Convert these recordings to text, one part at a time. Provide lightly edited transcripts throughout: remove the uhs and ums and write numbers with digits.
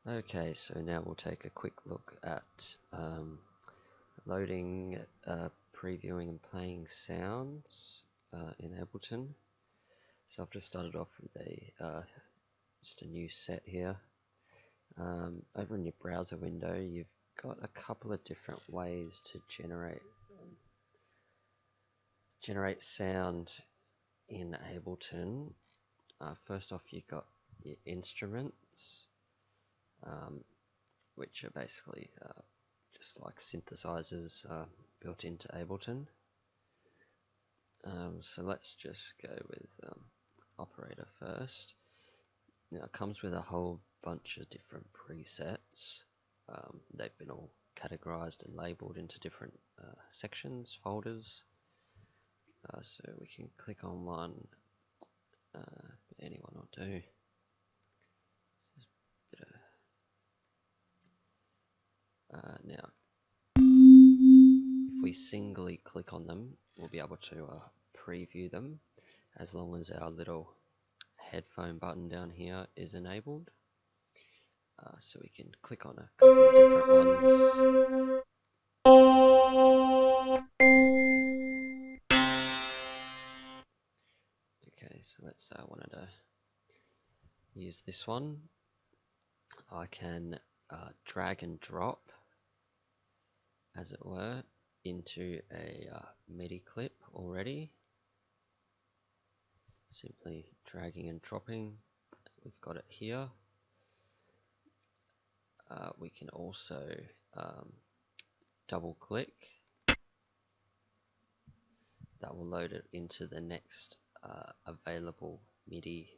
Okay, so now we'll take a quick look at loading, previewing and playing sounds in Ableton. So I've just started off with just a new set here. Over in your browser window, you've got a couple of different ways to generate sound in Ableton. First off, you've got your instruments, um, which are basically just like synthesizers built into Ableton. So let's just go with operator first. Now it comes with a whole bunch of different presets. They've been all categorized and labeled into different sections, folders. So we can click on one, anyone will do. Now, if we singly click on them, we'll be able to preview them as long as our little headphone button down here is enabled. So we can click on a couple of different ones. Okay, so let's say I wanted to use this one. I can drag and drop, as it were, into a MIDI clip already. Simply dragging and dropping. We've got it here. We can also double click. That will load it into the next available MIDI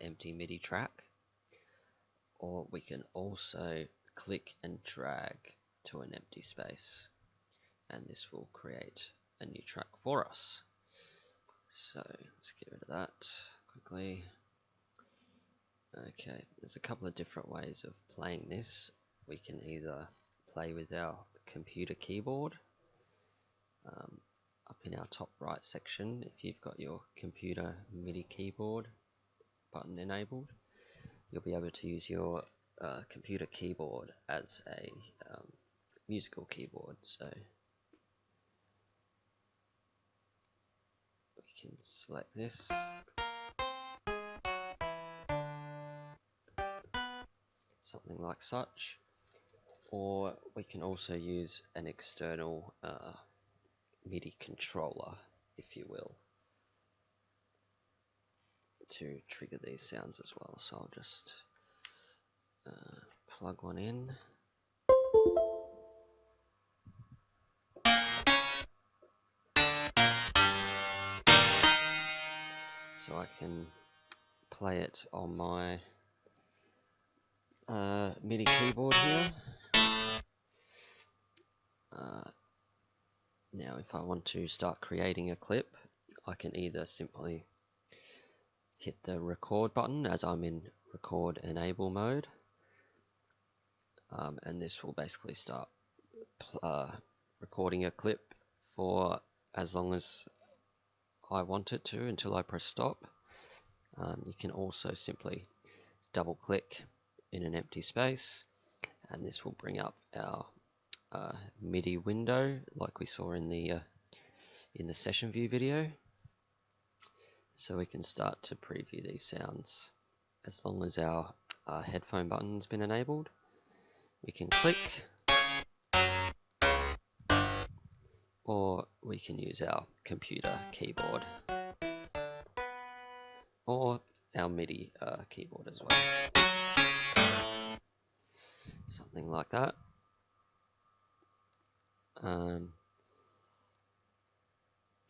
empty MIDI track. Or we can also click and drag to an empty space, and this will create a new track for us. So let's get rid of that quickly. Okay, there's a couple of different ways of playing this. We can either play with our computer keyboard. Up in our top right section, if you've got your computer MIDI keyboard button enabled, you'll be able to use your computer keyboard as a musical keyboard. So we can select this, something like such, or we can also use an external MIDI controller, if you will, to trigger these sounds as well. So I'll just plug one in. So I can play it on my MIDI keyboard here. Now if I want to start creating a clip, I can either simply hit the record button as I'm in record enable mode, and this will basically start recording a clip for as long as I want it to until I press stop. You can also simply double click in an empty space, and this will bring up our MIDI window like we saw in the session view video. So we can start to preview these sounds. As long as our headphone button's been enabled, we can click, or we can use our computer keyboard, or our MIDI keyboard as well. Something like that.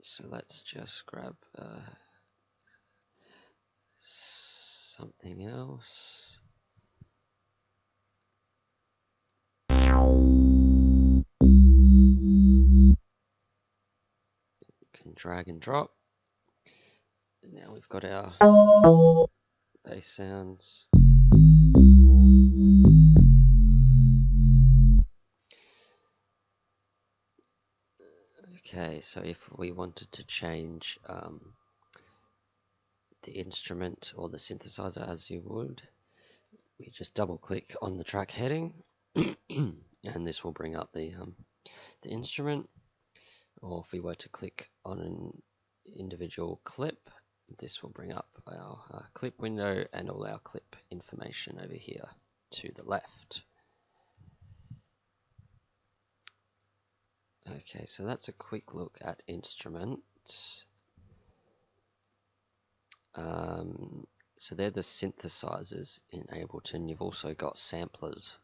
So let's just grab something else. Can drag and drop. And now we've got our bass sounds. Okay, so if we wanted to change the instrument or the synthesizer, as you would, we we just double click on the track heading and this will bring up the instrument. Or if we were to click on an individual clip, this will bring up our clip window and all our clip information over here to the left. Okay, so that's a quick look at instruments. So they're the synthesizers in Ableton. You've also got samplers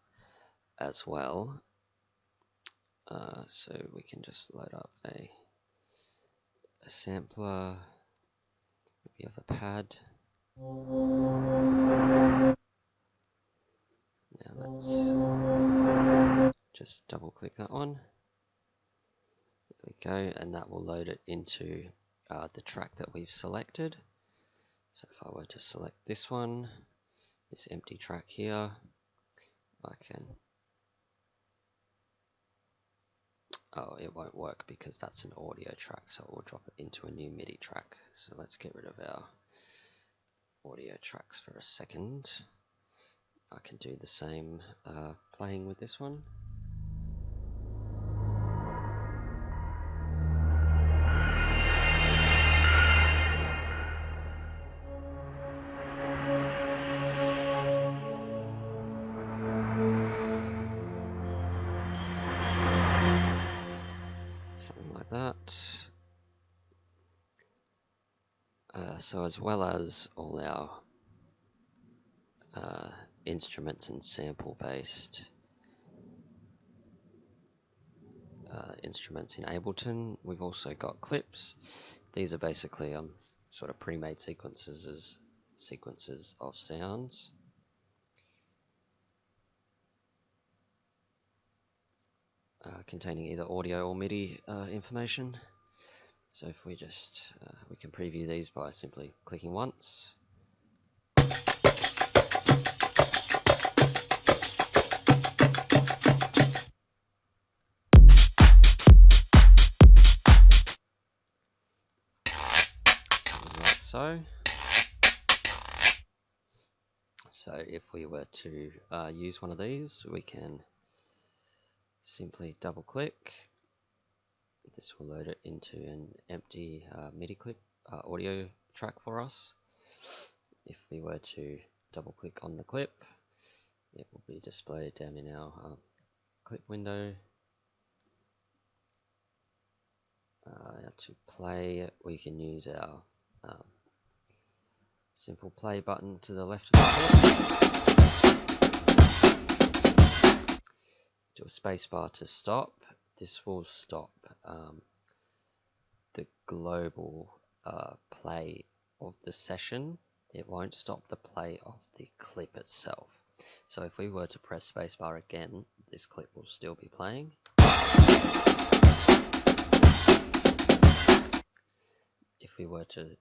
as well. So we can just load up a sampler. We have a pad. Now let's just double click that one. There we go, and that will load it into the track that we've selected. So if I were to select this one, this empty track here, I can... Oh, it won't work because that's an audio track, so it will drop it into a new MIDI track. So let's get rid of our audio tracks for a second. I can do the same playing with this one. Something like that. So as well as all our instruments and sample based instruments in Ableton, we've also got clips. These are basically sort of pre-made sequences of sounds. Containing either audio or MIDI information. So if we just, we can preview these by simply clicking once. Something like so. So if we were to use one of these, we can simply double click. This will load it into an empty MIDI clip audio track for us. If we were to double click on the clip, it will be displayed down in our clip window. To play, we can use our simple play button to the left of the clip. Do a spacebar to stop. This will stop the global play of the session. It won't stop the play of the clip itself. So if we were to press spacebar again, this clip will still be playing. If we were to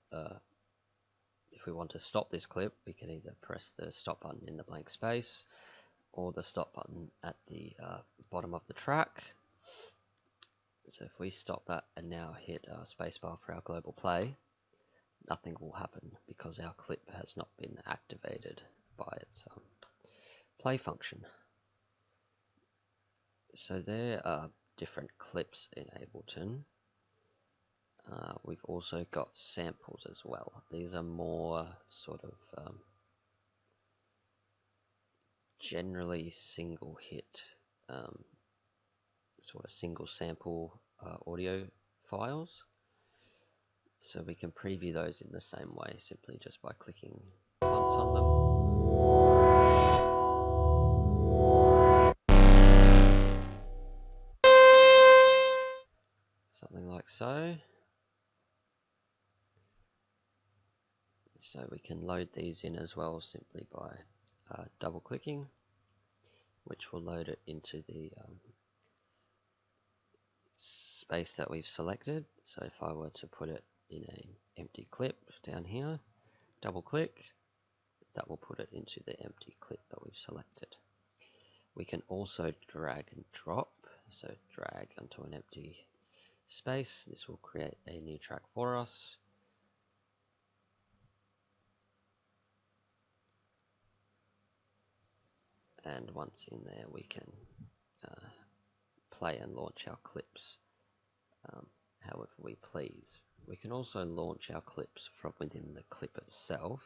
if we want to stop this clip, we can either press the stop button in the blank space or the stop button at the bottom of the track. So if we stop that and now hit spacebar for our global play, nothing will happen because our clip has not been activated by its play function. So there are different clips in Ableton. We've also got samples as well. These are more sort of generally single hit, sort of single sample audio files. So we can preview those in the same way, simply just by clicking once on them. Something like so. So we can load these in as well simply by double clicking, which will load it into the space that we've selected. So if I were to put it in an empty clip down here, double click, that will put it into the empty clip that we've selected. We can also drag and drop, so drag onto an empty space. This will create a new track for us. and once in there we can play and launch our clips however we please. We can also launch our clips from within the clip itself.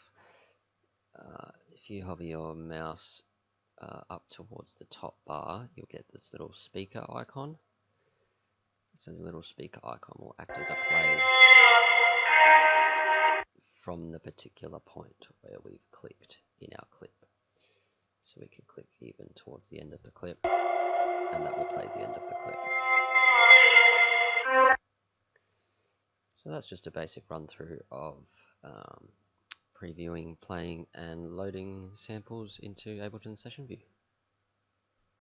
If you hover your mouse up towards the top bar, you'll get this little speaker icon. So the little speaker icon will act as a play from the particular point where we've clicked in our clip. So we can click even towards the end of the clip, and that will play the end of the clip. So that's just a basic run through of previewing, playing and loading samples into Ableton Session View.